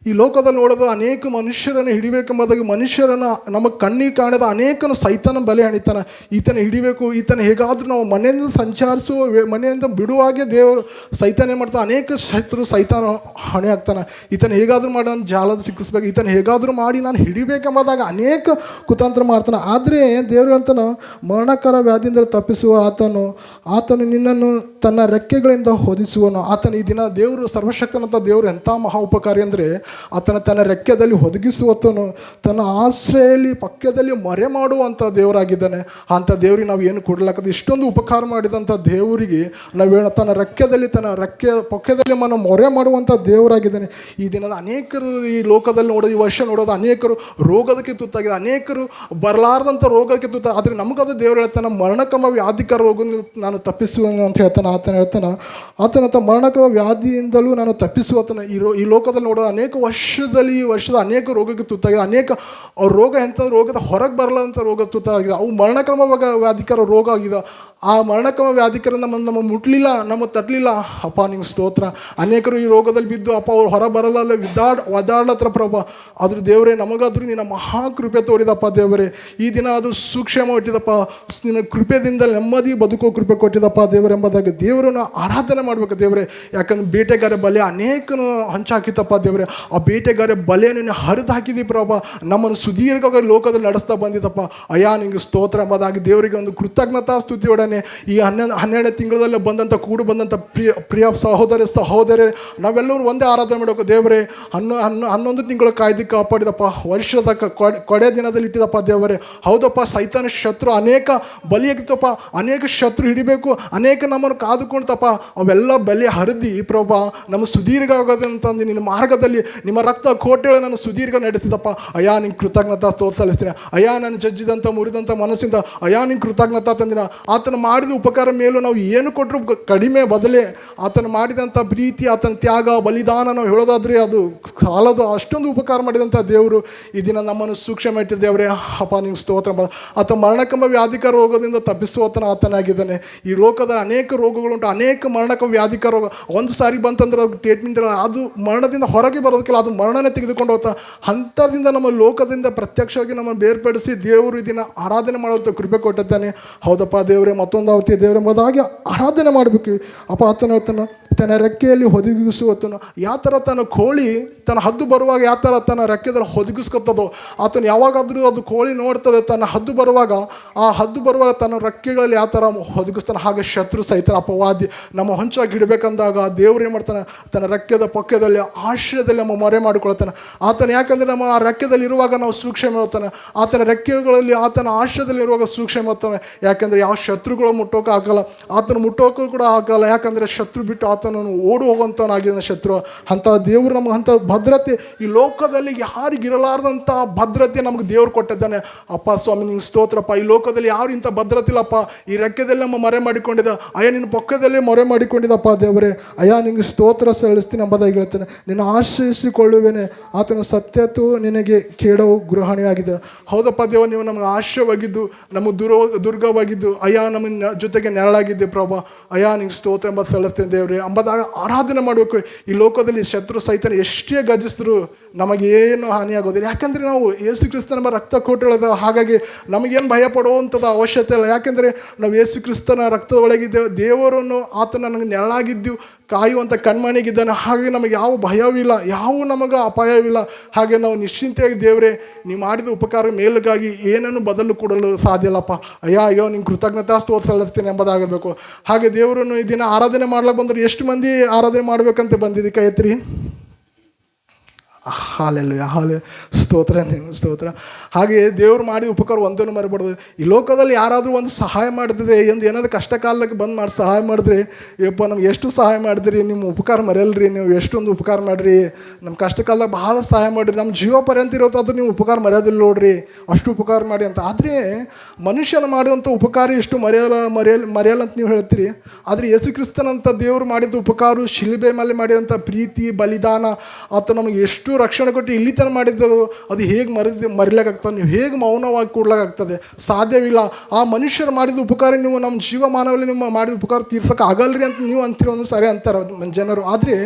ಈ ಲೋಕದಲ್ಲಿ ನೋಡೋದು ಅನೇಕ ಮನುಷ್ಯರನ್ನು ಹಿಡಿಬೇಕೆಂಬುದಾಗಿ ಮನುಷ್ಯರನ್ನು ನಮ್ಮ ಕಣ್ಣಿಗೆ ಕಾಣದ ಅನೇಕನ ಸೈತಾನ ಬಲೆ ಹಣಿತಾನೆ. ಈತನ ಹಿಡಿಬೇಕು, ಈತನ ಹೇಗಾದರೂ ನಾವು ಮನೆಯಿಂದ ಸಂಚರಿಸುವ ಮನೆಯಿಂದ ಬಿಡುವಾಗೆ ದೇವರು ಸೈತಾನ ಏನು ಮಾಡ್ತಾನೆ, ಅನೇಕ ಶತ್ರು ಸೈತಾನ ಹೊಣೆ ಆಗ್ತಾನೆ. ಈತನ ಹೇಗಾದರೂ ಮಾಡಿ ನಾನು ಜಾಲದ ಸಿಕ್ಕಿಸ್ಬೇಕು, ಈತನ ಹೇಗಾದರೂ ಮಾಡಿ ನಾನು ಹಿಡಿಬೇಕೆಂಬುದಾಗ ಅನೇಕ ಕುತಂತ್ರ ಮಾಡ್ತಾನೆ. ಆದರೆ ದೇವರು ಅಂತಾನೆ, ಮರಣಕರ ವ್ಯಾಧಿಯಿಂದ ತಪ್ಪಿಸುವ ಆತನು ನಿನ್ನನ್ನು ತನ್ನ ರೆಕ್ಕೆಗಳಿಂದ ಹೊದಿಸುವನು. ಆತನ ಈ ದಿನ ದೇವರು ಸರ್ವಶಕ್ತನಂತ ದೇವರು ಎಂಥ ಮಹಾ ಉಪಕಾರಿ ಅಂದರೆ, ಆತನ ತನ್ನ ರೆಕ್ಕೆದಲ್ಲಿ ಒದಗಿಸುವತನು, ತನ್ನ ಆಶ್ರಯಲ್ಲಿ ಪಕ್ಕದಲ್ಲಿ ಮರೆ ಮಾಡುವಂಥ ದೇವರಾಗಿದ್ದಾನೆ. ಅಂಥ ದೇವರಿಗೆ ನಾವು ಏನು ಕೊಡಲಾಕದು, ಇಷ್ಟೊಂದು ಉಪಕಾರ ಮಾಡಿದಂಥ ದೇವರಿಗೆ ನಾವೇನು ತನ್ನ ರೆಕ್ಕೆದಲ್ಲಿ ತನ್ನ ರೆಕ್ಕೆ ಪಕ್ಕದಲ್ಲಿ ಮೊರೆ ಮಾಡುವಂಥ ದೇವರಾಗಿದ್ದಾನೆ. ಈ ದಿನದ ಅನೇಕರು ಈ ಲೋಕದಲ್ಲಿ ನೋಡೋದು, ಈ ವರ್ಷ ನೋಡೋದು, ಅನೇಕರು ರೋಗದಕ್ಕೆ ತುತ್ತಾಗಿದೆ, ಅನೇಕರು ಬರಲಾರ್ದಂಥ ರೋಗಕ್ಕೆ ತುತ್ತ. ಆದರೆ ನಮಗದು ದೇವರು ಹೇಳ್ತಾನೆ, ಮರಣಕ್ರಮ ವ್ಯಾಧಿಕರ ರೋಗ ನಾನು ತಪ್ಪಿಸುವನು ಅಂತ ಹೇಳ್ತಾನೆ. ಆತನ ಮರಣಕ್ರಮ ವ್ಯಾಧಿಯಿಂದಲೂ ನಾನು ತಪ್ಪಿಸುವತನ. ಈ ಲೋಕದಲ್ಲಿ ನೋಡೋ ಅನೇಕ ವರ್ಷದ ಅನೇಕ ರೋಗಕ್ಕೆ ತುತ್ತಾಗಿದೆ. ಅನೇಕ ಅವ್ರ ರೋಗ ಎಂಥ ರೋಗದ ಹೊರಗೆ ಬರಲಾರಂಥ ರೋಗ ತುತ್ತಾಗಿದೆ. ಅವು ಮರಣಕ್ರಮ ವ್ಯಾಧಿಕರ ರೋಗ ಆಗಿದೆ. ಆ ಮರಣಕ್ರಮ ವ್ಯಾಧಿಕರ ನಮ್ಮ ಮುಟ್ಲಿಲ್ಲ, ನಮ್ಮ ತಟ್ಟಲಿಲ್ಲ. ಅಪ್ಪ ನಿಂಗೆ ಸ್ತೋತ್ರ. ಅನೇಕರು ಈ ರೋಗದಲ್ಲಿ ಬಿದ್ದು ಅಪ್ಪ ಅವ್ರು ಹೊರ ಬರಲ್ಲ ಒದಾಡ್ಲತ್ರ ಪ್ರಭಾ. ಆದರೂ ದೇವರೇ ನಮಗಾದ್ರೂ ನಿನ್ನ ಮಹಾಕೃಪೆ ತೋರಿದಪ್ಪ ದೇವರೇ. ಈ ದಿನ ಅದು ಸೂಕ್ಷ್ಮ ಇಟ್ಟಿದಪ್ಪ, ನಿನ್ನ ಕೃಪೆದಿಂದ ನೆಮ್ಮದಿ ಬದುಕೋ ಕೃಪೆ ಕೊಟ್ಟಿದಪ್ಪ ದೇವರೇ ಎಂಬುದಾಗಿ ದೇವರನ್ನು ಆರಾಧನೆ ಮಾಡಬೇಕು ದೇವರೇ. ಯಾಕಂದ್ರೆ ಬೇಟೆಗಾರ ಬಲೆ ಅನೇಕನು ಹಂಚಾಕಿತಪ್ಪ ದೇವರೇ. ಆ ಬೇಟೆಗಾರ ಬಲೆಯನ್ನು ಹರಿದು ಹಾಕಿದಿ ಪ್ರಭಾ. ನಮ್ಮನ್ನು ಸುದೀರ್ಘವಾಗಿ ಲೋಕದಲ್ಲಿ ನಡೆಸ್ತಾ ಬಂದಿದ್ದಪ್ಪ. ಅಯ್ಯ ನಿಂಗೆ ಸ್ತೋತ್ರ ಎಂಬುದಾಗಿ ದೇವರಿಗೆ ಒಂದು ಕೃತಜ್ಞತಾ ಸ್ತುತಿಯೊಡನೆ ಈ 12 ತಿಂಗಳಲ್ಲಿ ಬಂದಂಥ ಪ್ರಿಯ ಸಹೋದರರೇ ನಾವೆಲ್ಲರೂ ಒಂದೇ ಆರಾಧನೆ ಮಾಡಬೇಕು ದೇವರೇ. 11 ತಿಂಗಳು ಕಾಯ್ದು ಕಾಪಾಡಿದಪ್ಪ, ವರ್ಷದ ಕೊಡೆ ದಿನದಲ್ಲಿ ಇಟ್ಟಿದಪ್ಪ ದೇವರೇ. ಹೌದಪ್ಪ, ಸೈತಾನ ಶತ್ರು ಅನೇಕ ಬಲಿಯಾಗಿತ್ತಪ್ಪ, ಅನೇಕ ಶತ್ರು ಹಿಡಿಬೇಕು, ಅನೇಕ ನಮ್ಮನ್ನು ಕಾದುಕೊಳ್ತಪ್ಪ. ಅವೆಲ್ಲ ಬಲಿ ಹರಿದಿ ಪ್ರಭಾ ನಮ್ಮ ಸುದೀರ್ಘ ಆಗೋದಂತಂದು ನಿನ್ನ ಮಾರ್ಗದಲ್ಲಿ ನಿಮ್ಮ ರಕ್ತ ಕೋಟೆಗಳು ನನ್ನ ಸುದೀರ್ಘ ನಡೆಸಿದಪ್ಪ. ಅಯ್ಯ ನಿಂಗೆ ಕೃತಜ್ಞತಾ ಸಲ್ಲಿಸ್ತೀನಿ. ಅಯ್ಯ ನಾನು ಜಜ್ಜಿದಂಥ ಮುರಿದಂಥ ಮನಸ್ಸಿಂದ ಅಯ್ಯ ನಿಂಗೆ ಕೃತಜ್ಞತಾ ತಂದಿನ. ಆತನ ಮಾಡಿದ ಉಪಕಾರ ಮೇಲೂ ನಾವು ಏನು ಕೊಟ್ಟರು ಕಡಿಮೆ ಬದಲೇ. ಆತನು ಮಾಡಿದಂಥ ಪ್ರೀತಿ, ಆತನ ತ್ಯಾಗ, ಬಲಿದಾನ ನಾವು ಹೇಳೋದಾದ್ರೆ ಅದು ಸಾಲದು. ಅಷ್ಟೊಂದು ಉಪಕಾರ ಮಾಡಿದಂಥ ದೇವರು ಈ ದಿನ ನಮ್ಮನ್ನು ಸೂಕ್ಷ್ಮ ಇಟ್ಟಿದ್ದ ದೇವರೇ. ಅಪ್ಪ ನಿಂಗೆ ಸ್ತೋತ್ರ. ಆತ ಮರಣಕಂಬ ವ್ಯಾಧಿಕ ರೋಗದಿಂದ ತಪ್ಪಿಸುವತನ ಆತನಾಗಿದ್ದಾನೆ. ಈ ಲೋಕದ ಅನೇಕ ರೋಗಗಳುಂಟು, ಅನೇಕ ಮರಣಕಂಬ ವ್ಯಾಧಿಕ ರೋಗ. ಒಂದು ಸಾರಿ ಬಂತಂದ್ರೆ ಅದು ಟ್ರೀಟ್ಮೆಂಟ್, ಅದು ಮರಣದಿಂದ ಹೊರಗೆ ಬರೋದಕ್ಕಿಲ್ಲ, ಅದು ಮರಣನೇ ತೆಗೆದುಕೊಂಡು ಹೋಗ್ತಾ. ಅಂಥದ್ರಿಂದ ನಮ್ಮ ಲೋಕದಿಂದ ಪ್ರತ್ಯಕ್ಷವಾಗಿ ನಮ್ಮನ್ನು ಬೇರ್ಪಡಿಸಿ ದೇವರು ಈ ದಿನ ಆರಾಧನೆ ಮಾಡೋದು ಕೃಪೆ ಕೊಟ್ಟಿದ್ದಾನೆ. ಹೌದಪ್ಪ ದೇವರೇ, ಮತ್ತೊಂದು ಅವತಿ ದೇವರೇ ಎಂಬುದಾಗಿ ಆರಾಧನೆ ಮಾಡಬೇಕು. ಅಪ್ಪ ಆತನ ತನ್ನ ರೆಕ್ಕೆಯಲ್ಲಿ ಹೊದಿಗಿಸುವತನು. ಯಾವ ಥರ ತನ್ನ ಕೋಳಿ ತನ್ನ ಹದ್ದು ಬರುವಾಗ ಯಾವ ಥರ ತನ್ನ ರೆಕ್ಕೆದಲ್ಲಿ ಹೊದಿಗಿಸ್ಕೊತದೋ, ಆತನು ಯಾವಾಗಾದರೂ ಅದು ಕೋಳಿ ನೋಡ್ತದೆ ತನ್ನ ಹದ್ದು ಬರುವಾಗ, ಆ ಹದ್ದು ಬರುವಾಗ ತನ್ನ ರೆಕ್ಕೆಗಳಲ್ಲಿ ಯಾವ ಥರ ಹೊದಿಗಿಸ್ತಾನೆ, ಹಾಗೆ ಶತ್ರು ಸಹಿತ ಅಪವಾದಿ ನಮ್ಮ ಹೊಂಚಾಗಿ ಇಡಬೇಕಂದಾಗ ದೇವ್ರು ಏನು ಮಾಡ್ತಾನೆ, ತನ್ನ ರೆಕ್ಕೆದ ಪಕ್ಕದಲ್ಲಿ ಆಶ್ರಯದಲ್ಲಿ ನಮ್ಮ ಮೊರೆ ಮಾಡಿಕೊಳ್ತಾನೆ. ಆತನ ಯಾಕಂದರೆ ನಮ್ಮ ಆ ರೆಕ್ಕೆದಲ್ಲಿ ಇರುವಾಗ ನಾವು ಸೂಕ್ಷ್ಮ ಹೇಳ್ತಾನೆ, ಆತನ ರೆಕ್ಕೆಗಳಲ್ಲಿ ಆತನ ಆಶ್ರಯದಲ್ಲಿ ಇರುವಾಗ ಸೂಕ್ಷ್ಮ ಹೇಳ್ತಾನೆ. ಯಾಕೆಂದರೆ ಯಾವ ಶತ್ರುಗಳು ಮುಟ್ಟೋಕೆ ಆಗಲ್ಲ, ಆತನ ಮುಟ್ಟೋಕ್ಕೂ ಕೂಡ ಆಗಲ್ಲ. ಯಾಕಂದರೆ ಶತ್ರು ಬಿಟ್ಟು ಆತನನ್ನು ಓಡಿ ಹೋಗುವಂಥವನಾಗಿದ್ದಾನೆ ಶತ್ರು. ಅಂಥ ದೇವರು ನಮಗೆ ಅಂಥ ಭದ್ರತೆ ಈ ಲೋಕದಲ್ಲಿ ಯಾರಿಗಿರಲಾರ್ದಂಥ ಭದ್ರತೆ ನಮಗೆ ದೇವ್ರು ಕೊಟ್ಟಿದ್ದಾನೆ. ಅಪ್ಪ ಸ್ವಾಮಿ ನಿಂಗೆ ಸ್ತೋತ್ರಪ್ಪ. ಈ ಲೋಕದಲ್ಲಿ ಯಾರು ಇಂಥ ಭದ್ರತೆ ಇಲ್ಲಪ್ಪ. ಈ ರೆಕ್ಕೆದಲ್ಲಿ ನಮ್ಮ ಮೊರೆ ಮಾಡಿಕೊಂಡಿದ್ದ ಅಯ್ಯ, ನಿನ್ನ ಪಕ್ಕದಲ್ಲೇ ಮೊರೆ ಮಾಡಿಕೊಂಡಿದ್ದಪ್ಪ ದೇವರೇ. ಅಯ್ಯ ನಿನಗೆ ಸ್ತೋತ್ರ ಸಲ್ಲಿಸ್ತೀನಿ ಎಂಬುದಾಗಿ ಹೇಳ್ತೇನೆ. ನಿನ್ನ ಆಶ್ರಯಿಸಿಕೊಳ್ಳುವೇನೆ. ಆತನ ಸತ್ಯತು ನಿನಗೆ ಕೇಡವು ಗೃಹಣಿಯಾಗಿದೆ. ಹೌದಪ್ಪ ದೇವ, ನೀವು ನಮಗೆ ಆಶ್ರಯವಾಗಿದ್ದು, ನಮಗೆ ದುರ್ಗವಾಗಿದ್ದು, ಅಯ್ಯ ನಮ್ಮ ಜೊತೆಗೆ ನೆರಳಾಗಿದ್ದೆ ಪ್ರಭಾ. ಅಯ್ಯ ನಿಂಗೆ ಸ್ತೋತ್ರ ಎಂಬುದು ಸಲ್ಲಿಸ್ತೇನೆ ದೇವರೇ ಎಂಬುದಾಗ ಆರಾಧನೆ ಮಾಡಬೇಕು. ಈ ಲೋಕದಲ್ಲಿ ಶತ್ರು ಸೈತಾನ ಎಷ್ಟೇ ಗರ್ಜಿಸಿದ್ರು ನಮಗೇನು ಹಾನಿಯಾಗೋದಿಲ್ಲ. ಯಾಕಂದರೆ ನಾವು ಯೇಸು ಕ್ರಿಸ್ತನ ರಕ್ತ ಕೋಟೆಗಳದ. ಹಾಗಾಗಿ ನಮಗೇನು ಭಯ ಪಡುವಂಥದ್ದು ಅವಶ್ಯಕತೆ ಇಲ್ಲ. ಯಾಕೆಂದರೆ ನಾವು ಯೇಸು ಕ್ರಿಸ್ತನ ರಕ್ತದ ಒಳಗಿದ್ದೇವೆ. ದೇವರನ್ನು ಆತನ ನನಗೆ ನೆರಳಾಗಿದ್ದು ಕಾಯುವಂಥ ಕಣ್ಮಣಿಗಿದ್ದಾನೆ. ಹಾಗೆ ನಮಗೆ ಯಾವ ಭಯವಿಲ್ಲ, ಯಾವ ನಮಗೆ ಅಪಾಯವಿಲ್ಲ. ಹಾಗೆ ನಾವು ನಿಶ್ಚಿಂತೆಯಾಗಿ ದೇವರೇ ನೀವು ಮಾಡಿದ ಉಪಕಾರ ಮೇಲುಗಾಗಿ ಏನನ್ನು ಬದಲು ಕೊಡಲು ಸಾಧ್ಯ ಇಲ್ಲಪ್ಪ. ಅಯ್ಯೋ ನಿಂಗೆ ಕೃತಜ್ಞತಾ ಸ್ತೋತ್ರ ಸಲ್ಲಿಸ್ತೀನಿ ಎಂಬುದಾಗಬೇಕು. ಹಾಗೆ ದೇವರನ್ನು ಈ ದಿನ ಆರಾಧನೆ ಮಾಡ್ಲಿಕ್ಕೆ ಬಂದರೆ ಎಷ್ಟು ಮಂದಿ ಆರಾಧನೆ ಮಾಡ್ಬೇಕಂತ ಬಂದಿದ್ದು ಕೈ ಎತ್ತಿರಿ. ಹಾಲೆ ಸ್ತೋತ್ರ ನೀವು ಸ್ತೋತ್ರ. ಹಾಗೆ ದೇವ್ರು ಮಾಡಿದ ಉಪಕಾರ ಒಂದನ್ನು ಮರಿಬಾರ್ದು. ಈ ಲೋಕದಲ್ಲಿ ಯಾರಾದರೂ ಒಂದು ಸಹಾಯ ಮಾಡಿದ್ರೆ, ಏನಾದರೂ ಕಷ್ಟ ಕಾಲಕ್ಕೆ ಬಂದು ಮಾಡಿ ಸಹಾಯ ಮಾಡಿದ್ರೆ, ಯಪ್ಪ ನಮ್ಗೆ ಎಷ್ಟು ಸಹಾಯ ಮಾಡಿದ್ರಿ, ನಿಮ್ಮ ಉಪಕಾರ ಮರೆಯಲ್ರಿ, ನೀವು ಎಷ್ಟೊಂದು ಉಪಕಾರ ಮಾಡಿರಿ, ನಮ್ಮ ಕಷ್ಟ ಕಾಲದಾಗ ಭಾಳ ಸಹಾಯ ಮಾಡಿರಿ, ನಮ್ಮ ಜೀವ ಪರ್ಯಂತ ಇರೋದಾದ್ರೂ ನೀವು ಉಪಕಾರ ಮರೆಯೋದಿಲ್ಲ ನೋಡ್ರಿ, ಅಷ್ಟು ಉಪಕಾರ ಮಾಡಿ ಅಂತ. ಆದರೆ ಮನುಷ್ಯನ ಮಾಡುವಂಥ ಉಪಕಾರ ಎಷ್ಟು ಮರೆಯಲ್ಲ ಅಂತ ನೀವು ಹೇಳ್ತೀರಿ. ಆದರೆ ಯೇಸು ಕ್ರಿಸ್ತನಂತ ದೇವರು ಮಾಡಿದ ಉಪಕಾರ, ಶಿಲುಬೆ ಮೇಲೆ ಮಾಡಿದಂಥ ಪ್ರೀತಿ, ಬಲಿದಾನ, ಆತ ನಮಗೆ ಎಷ್ಟು ರಕ್ಷಣೆ ಕೊಟ್ಟು ಇಲ್ಲಿ ತನಕ ಮಾಡಿದ್ದು ಅದು ಹೇಗೆ ಮರಿಲಿಕ್ಕಾಗ್ತದೆ? ನೀವು ಹೇಗೆ ಮೌನವಾಗಿ ಕೂಡ್ಲಾಗ್ತದೆ? ಸಾಧ್ಯವಿಲ್ಲ. ಆ ಮನುಷ್ಯರು ಮಾಡಿದ ಉಪಕಾರ ನೀವು ನಮ್ಮ ಜೀವಮಾನದಲ್ಲಿ ನಿಮ್ಮ ಮಾಡಿದ ಉಪಕಾರ ತೀರ್ಸೋಕೆ ಆಗಲ್ರಿ ಅಂತ ನೀವು ಅಂತೀರ, ಒಂದು ಸರಿ ಅಂತಾರೆ ಜನರು. ಆದರೆ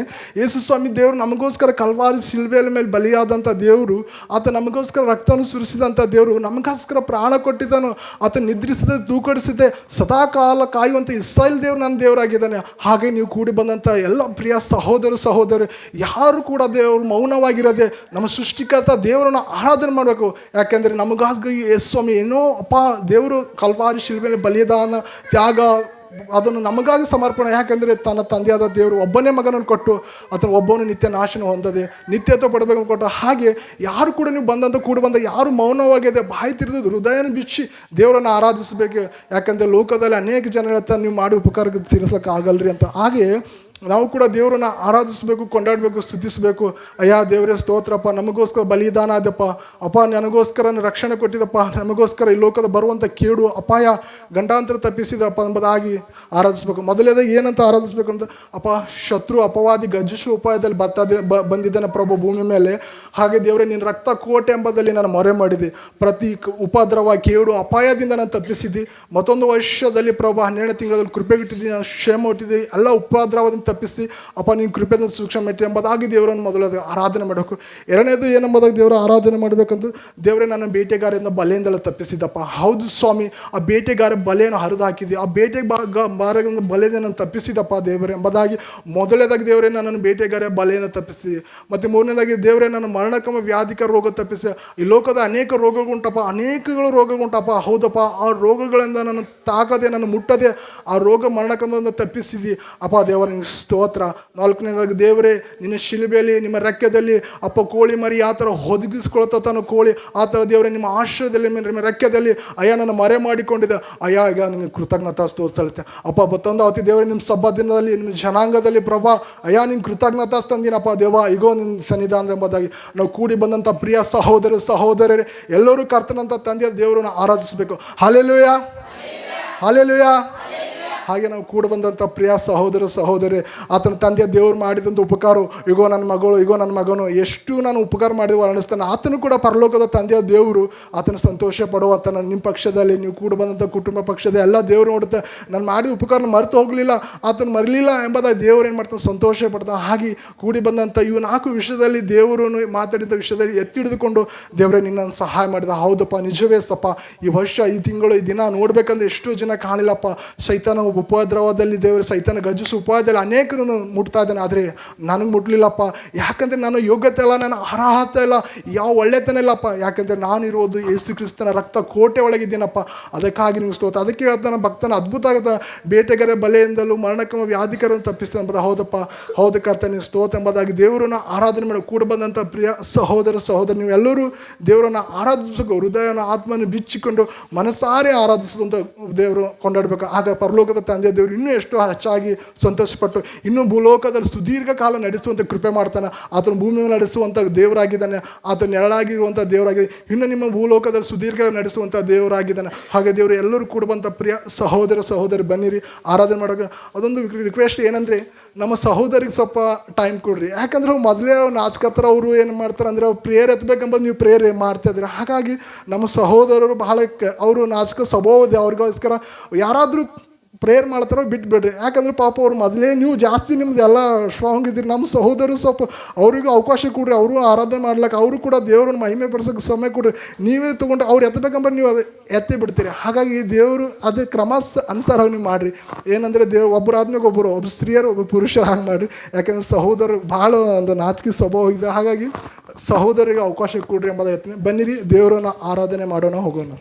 ಯೇಸು ಸ್ವಾಮಿ ದೇವರು ನಮಗೋಸ್ಕರ ಕಲ್ವಾರಿ ಶಿಲ್ಬೆಯ ಮೇಲೆ ಬಲಿಯಾದಂಥ ದೇವರು, ಆತ ನಮಗೋಸ್ಕರ ರಕ್ತವನ್ನು ಸುರಿಸಿದಂಥ ದೇವರು, ನಮಗೋಸ್ಕರ ಪ್ರಾಣ ಕೊಟ್ಟಿದ್ದಾನು. ಆತ ನಿದ್ರಿಸದೆ ತೂಕಡಿಸದೆ ಸದಾಕಾಲ ಕಾಯುವಂಥ ಇಸ್ರಾಯೇಲ್ ದೇವರು ನನ್ನ ದೇವರಾಗಿದ್ದಾನೆ. ಹಾಗೆ ನೀವು ಕೂಡಿ ಬಂದಂಥ ಎಲ್ಲ ಪ್ರಿಯ ಸಹೋದರಿ ಯಾರು ಕೂಡ ದೇವರು ಮೌನವಾಗಿರೋದೆ ನಮ್ಮ ಸೃಷ್ಟಿಕರ್ತ ದೇವರನ್ನು ಆರಾಧನೆ ಮಾಡಬೇಕು. ಯಾಕೆಂದರೆ ನಮಗಾಗಿ ಯೇಸು ಸ್ವಾಮಿ ಏನೋ ದೇವರು ಕಲ್ವಾರಿ ಶಿಲ್ಬೆಯಲ್ಲಿ ಬಲಿದಾನ ತ್ಯಾಗ ಅದನ್ನು ನಮಗಾಗಿ ಸಮರ್ಪಣೆ. ಯಾಕೆಂದರೆ ತನ್ನ ತಂದೆಯಾದ ದೇವರು ಒಬ್ಬನೇ ಮಗನನ್ನು ಕೊಟ್ಟು ಆತನ ಒಬ್ಬನು ನಿತ್ಯ ನಾಶನ ಹೊಂದದೆ ನಿತ್ಯತ್ವ ಪಡಬೇಕು ಕೊಟ್ಟು. ಹಾಗೆ ಯಾರು ಕೂಡ ನೀವು ಕೂಡ ಬಂದ ಯಾರು ಮೌನವಾಗಿದೆ ಬಾಯಿ ತಿರಿದು ಹೃದಯನ ಬಿಚ್ಚಿ ದೇವರನ್ನು ಆರಾಧಿಸಬೇಕು. ಯಾಕೆಂದರೆ ಲೋಕದಲ್ಲಿ ಅನೇಕ ಜನರ ಹತ್ರ ನೀವು ಮಾಡಿ ಉಪಕಾರಕ್ಕೆ ತೀರಿಸೋಕೆ ಆಗಲ್ರಿ ಅಂತ. ಹಾಗೆ ನಾವು ಕೂಡ ದೇವರನ್ನು ಆರಾಧಿಸಬೇಕು, ಕೊಂಡಾಡಬೇಕು, ಸ್ತುತಿಸಬೇಕು. ಅಯ್ಯ ದೇವರೇ ಸ್ತೋತ್ರಪ್ಪ, ನಮಗೋಸ್ಕರ ಬಲಿದಾನ ಆದಪ್ಪ, ಅಪ್ಪ ನನಗೋಸ್ಕರ ರಕ್ಷಣೆ ಕೊಟ್ಟಿದ್ದಪ್ಪ, ನಮಗೋಸ್ಕರ ಈ ಲೋಕದ ಬರುವಂಥ ಕೇಡು ಅಪಾಯ ಗಂಡಾಂತರ ತಪ್ಪಿಸಿದಪ್ಪ ಎಂಬುದಾಗಿ ಆರಾಧಿಸಬೇಕು. ಮೊದಲೇದಾಗಿ ಏನಂತ ಆರಾಧಿಸಬೇಕು ಅಂತ, ಅಪ್ಪ ಶತ್ರು ಅಪವಾದಿ ಗರ್ಜಿಸುವ ಉಪಾಯದಲ್ಲಿ ಬಂದಿದ್ದಾನೆ ಪ್ರಭು ಭೂಮಿ ಮೇಲೆ. ಹಾಗೆ ದೇವರೇ ನಿನ್ನ ರಕ್ತ ಕೋಟೆ ಎಂಬುದಲ್ಲಿ ನಾನು ಮೊರೆ ಮಾಡಿದೆ. ಪ್ರತಿ ಉಪದ್ರವ ಕೇಡು ಅಪಾಯದಿಂದ ನಾನು ತಪ್ಪಿಸಿದ್ದಿ. ಮತ್ತೊಂದು ವರ್ಷದಲ್ಲಿ ಪ್ರಭು 12 ತಿಂಗಳಲ್ಲಿ ಕೃಪೆಗಿಟ್ಟಿದ್ದೀನಿ, ನಾನು ಕ್ಷೇಮ ಹುಟ್ಟಿದ್ದೆ. ಎಲ್ಲ ಉಪದ್ರವದಿಂದ ತಪ್ಪಿಸಿ ಅಪ್ಪ ನೀನು ಕೃಪೆಯಿಂದ ಸೂಕ್ಷ್ಮ ಇಟ್ಟು ಎಂಬುದಾಗಿ ದೇವರನ್ನು ಮೊದಲಾದ ಆರಾಧನೆ ಮಾಡಬೇಕು. ಎರಡನೇದು ಏನಂಬುದಾಗಿ ದೇವರ ಆರಾಧನೆ ಮಾಡಬೇಕಂತ, ದೇವರೇ ನನ್ನ ಬೇಟೆಗಾರರಿಂದ ಬಲೆಯಿಂದಲೇ ತಪ್ಪಿಸಿದಪ್ಪ. ಹೌದು ಸ್ವಾಮಿ, ಆ ಬೇಟೆಗಾರ ಬಲೆಯನ್ನು ಹರಿದು ಹಾಕಿದ್ದೆ, ಆ ಬೇಟೆಗಾರರಿಂದ ಬಲೆಯಿಂದ ನಾನು ತಪ್ಪಿಸಿದಪ್ಪ ದೇವರೇ ಎಂಬುದಾಗಿ ಮೊದಲನೇದಾಗಿ ದೇವರೇ ನನ್ನನ್ನು ಬೇಟೆಗಾರ ಬಲೆಯನ್ನು ತಪ್ಪಿಸಿದೆ. ಮತ್ತು ಮೂರನೇದಾಗಿ ದೇವರೇ ನನ್ನ ಮರಣಕಮ ವ್ಯಾಧಿಕ ರೋಗ ತಪ್ಪಿಸಿ. ಈ ಲೋಕದ ಅನೇಕ ರೋಗಗಳುಂಟಪ್ಪ, ಅನೇಕಗಳು ರೋಗಗಳುಂಟಪ್ಪ. ಹೌದಪ್ಪ, ಆ ರೋಗಗಳಿಂದ ನಾನು ತಾಕದೆ, ನಾನು ಮುಟ್ಟದೆ ಆ ರೋಗ ಮರಣಕಮದಿಂದ ತಪ್ಪಿಸಿದಿ ಅಪ್ಪ ದೇವರ ಸ್ತೋತ್ರ. ನಾಲ್ಕನೇದಾಗಿ ದೇವರೇ ನಿನ್ನ ಶಿಲುಬೆಯಲ್ಲಿ ನಿಮ್ಮ ರೆಕ್ಕೆದಲ್ಲಿ ಅಪ್ಪ ಕೋಳಿ ಮರಿ ಆ ಥರ ಹೊದಗಿಸ್ಕೊಳ್ತಾನ ಕೋಳಿ ಆ ಥರ ದೇವರೇ ನಿಮ್ಮ ಆಶ್ರಯದಲ್ಲಿ ನಿಮ್ಮ ರೆಕ್ಕೆದಲ್ಲಿ ಅಯ್ಯ ನನ್ನ ಮರೆ ಮಾಡಿಕೊಂಡಿದ್ದೆ. ಅಯ್ಯ ಈಗ ನಿಮಗೆ ಕೃತಜ್ಞತಾ ಸ್ತೋತ್ರ ಅಪ್ಪ ಬತ್ತೊಂದು ಅವತ್ತಿ ದೇವರೇ ನಿಮ್ಮ ಸಬ್ಬ ದಿನದಲ್ಲಿ ನಿಮ್ಮ ಜನಾಂಗದಲ್ಲಿ ಪ್ರಭಾ ಅಯ್ಯ ನಿನ್ನ ಕೃತಜ್ಞತಾ ತಂದಿನಪ್ಪ ದೇವ ಈಗೋ ನಿನ್ನ ಸನ್ನಿಧಾನ ಎಂಬುದಾಗಿ ನಾವು ಕೂಡಿ ಬಂದಂಥ ಪ್ರಿಯ ಸಹೋದರರೇ ಎಲ್ಲರೂ ಕರ್ತನಂಥ ತಂದೆಯ ದೇವರನ್ನು ಆರಾಧಿಸಬೇಕು. Hallelujah, hallelujah. ಹಾಗೆ ನಾವು ಕೂಡ ಬಂದಂಥ ಪ್ರಿಯ ಸಹೋದರಿ ಆತನ ತಂದೆಯ ದೇವರು ಮಾಡಿದಂಥ ಉಪಕಾರ, ಈಗೋ ನನ್ನ ಮಗಳು, ಈಗೋ ನನ್ನ ಮಗನು ಎಷ್ಟು ನಾನು ಉಪಕಾರ ಮಾಡಿದವು ಅನ್ನಿಸ್ತಾನೆ. ಆತನು ಕೂಡ ಪರಲೋಕದ ತಂದೆಯ ದೇವರು ಆತನ ಸಂತೋಷ ಪಡುವ. ಆತನ ನಿಮ್ಮ ಪಕ್ಷದಲ್ಲಿ ನೀವು ಕೂಡ ಬಂದಂಥ ಕುಟುಂಬ ಪಕ್ಷದ ಎಲ್ಲ ದೇವರು ನೋಡುತ್ತೆ. ನಾನು ಮಾಡಿದ ಉಪಕಾರ ಮರೆತು ಹೋಗಲಿಲ್ಲ, ಆತನ ಮರಲಿಲ್ಲ ಎಂಬುದಾಗಿ ದೇವರು ಏನು ಮಾಡ್ತಾನೆ, ಸಂತೋಷ ಪಡ್ತಾನೆ. ಹಾಗೆ ಕೂಡಿ ಬಂದಂಥ ಇವು 4 ವಿಷಯದಲ್ಲಿ ದೇವರು ಮಾತಾಡಿದ ವಿಷಯದಲ್ಲಿ ಎತ್ತಿ ಹಿಡಿದುಕೊಂಡು ದೇವರೇ ನಿನ್ನನ್ನು ಸಹಾಯ ಮಾಡಿದ. ಹೌದಪ್ಪ, ನಿಜವೇ ಸಪ್ಪ, ಈ ವರ್ಷ ಈ ತಿಂಗಳು ಈ ದಿನ ನೋಡ್ಬೇಕಂದ್ರೆ ಎಷ್ಟೋ ಜನ ಕಾಣಿಲ್ಲಪ್ಪ. ಸೈತಾನ ಉಪದ್ರವದಲ್ಲಿ ದೇವರು ಸೈತಾನ ಗರ್ಜಿಸುವ ಉಪಾಯದಲ್ಲಿ ಅನೇಕರನ್ನು ಮುಟ್ತಾ ಇದ್ದಾನೆ. ಆದರೆ ನನಗೆ ಮುಟ್ಲಿಲ್ಲಪ್ಪ. ಯಾಕಂದರೆ ನಾನು ಯೋಗ್ಯತೆ ಇಲ್ಲ, ನಾನು ಅರ್ಹತೆ ಇಲ್ಲ, ಯಾವ ಒಳ್ಳೆತನ ಇಲ್ಲಪ್ಪ. ಯಾಕಂದರೆ ನಾನಿರೋದು ಯೇಸು ಕ್ರಿಸ್ತನ ರಕ್ತ ಕೋಟೆ ಒಳಗಿದ್ದೀನಪ್ಪ. ಅದಕ್ಕಾಗಿ ನೀವು ಸ್ತೋತ್ರ. ಅದಕ್ಕೆ ಹೇಳ್ತಾನೆ ಭಕ್ತನ ಅದ್ಭುತ ಆಗುತ್ತೆ, ಬೇಟೆಗಾರ ಬಲೆಯಿಂದಲೂ ಮರಣಕಮ ವ್ಯಾಧಿಕರನ್ನು ತಪ್ಪಿಸ್ತಾನೆ ಎಂಬುದು. ಹೌದಪ್ಪ, ಹೌದು ಕರ್ತ ನೀವು ಸ್ತೋತ್ರ ಎಂಬುದಾಗಿ ದೇವರನ್ನು ಆರಾಧನೆ ಮಾಡಿ ಕೂಡ ಬಂದಂಥ ಪ್ರಿಯ ಸಹೋದರಿ ನೀವು ಎಲ್ಲರೂ ದೇವರನ್ನು ಆರಾಧಿಸಬೇಕು. ಹೃದಯನ ಆತ್ಮನ ಬಿಚ್ಚಿಕೊಂಡು ಮನಸಾರೆ ಆರಾಧಿಸುವಂಥ ದೇವರು ಕೊಂಡಾಡಬೇಕು. ಆಗ ಪರಲೋಕದ ತಂದೆ ದೇವರು ಇನ್ನೂ ಎಷ್ಟು ಹೆಚ್ಚಾಗಿ ಸಂತೋಷಪಟ್ಟು ಇನ್ನೂ ಭೂಲೋಕದಲ್ಲಿ ಸುದೀರ್ಘ ಕಾಲ ನಡೆಸುವಂಥ ಕೃಪೆ ಮಾಡ್ತಾನೆ. ಆತನ ಭೂಮಿಯನ್ನು ನಡೆಸುವಂಥ ದೇವರಾಗಿದ್ದಾನೆ. ಆತನ ನೆರಳಾಗಿರುವಂಥ ದೇವರಾಗಿದೆ. ಇನ್ನು ನಿಮ್ಮ ಭೂಲೋಕದಲ್ಲಿ ಸುದೀರ್ಘ ನಡೆಸುವಂಥ ದೇವರಾಗಿದ್ದಾನೆ. ಹಾಗೆ ದೇವರು ಎಲ್ಲರೂ ಕೂಡ ಬಂಥ ಪ್ರಿಯ ಸಹೋದರಿ ಬನ್ನಿರಿ ಆರಾಧನೆ ಮಾಡೋಕೆ. ಅದೊಂದು ರಿಕ್ವೆಸ್ಟ್ ಏನಂದರೆ, ನಮ್ಮ ಸಹೋದರಿಗೆ ಸ್ವಲ್ಪ ಟೈಮ್ ಕೊಡ್ರಿ. ಯಾಕಂದ್ರೆ ಮೊದಲೇ ನಾಚ್ಕತ್ತರ ಅವರು ಏನು ಮಾಡ್ತಾರೆ ಅಂದರೆ ಅವ್ರು ಪ್ರೇಯರ್ ಎತ್ತಬೇಕೆಂಬುದು ನೀವು ಪ್ರೇಯರ್ ಮಾಡ್ತಾಯಿದ್ರಿ. ಹಾಗಾಗಿ ನಮ್ಮ ಸಹೋದರರು ಬಹಳ ಅವರು ನಾಚಿಕೆ ಸ್ವಭಾವ ಇದೆ. ಅವ್ರಿಗೋಸ್ಕರ ಯಾರಾದರೂ ಪ್ರೇಯರ್ ಮಾಡ್ತಾರೋ ಬಿಟ್ಬಿಡ್ರಿ. ಯಾಕಂದ್ರೆ ಪಾಪ ಅವ್ರು ಮೊದಲೇ ನೀವು ಜಾಸ್ತಿ ನಿಮ್ದು ಎಲ್ಲ ಸ್ಟ್ರಾಂಗ್ ಇದ್ದೀರಿ. ನಮ್ಮ ಸಹೋದರರು ಸ್ವಲ್ಪ ಅವರಿಗೂ ಅವಕಾಶ ಕೊಡ್ರಿ, ಅವರು ಆರಾಧನೆ ಮಾಡ್ಲಿಕ್ಕೆ, ಅವರು ಕೂಡ ದೇವ್ರನ್ನ ಮಹಿಮೆ ಪಡಿಸೋಕ್ಕೆ ಸಮಯ ಕೊಡ್ರಿ. ನೀವೇ ತೊಗೊಂಡು ಅವ್ರು ಎತ್ತಬೇಕಂಬ ನೀವು ಅದು ಎತ್ತಿ ಬಿಡ್ತೀರಿ. ಹಾಗಾಗಿ ದೇವರು ಅದೇ ಕ್ರಮ ಅನುಸಾರ ನೀವು ಮಾಡಿರಿ. ಏನಂದರೆ ದೇವ್ರು ಒಬ್ಬರು ಆದ್ಮೇಲೆ ಒಬ್ಬರು ಸ್ತ್ರೀಯರು ಒಬ್ಬರು ಪುರುಷರು ಹಾಗೆ ಮಾಡಿರಿ. ಯಾಕಂದರೆ ಸಹೋದರರು ಭಾಳ ಒಂದು ನಾಚಿಕೆ ಸ್ವಭಾವ ಇದೆ. ಹಾಗಾಗಿ ಸಹೋದರಿಗೆ ಅವಕಾಶ ಕೊಡ್ರಿ ಎಂಬುದು ಹೇಳ್ತೀನಿ. ಬನ್ನಿರಿ ದೇವರನ್ನ ಆರಾಧನೆ ಮಾಡೋಣ, ಹೋಗೋಣ.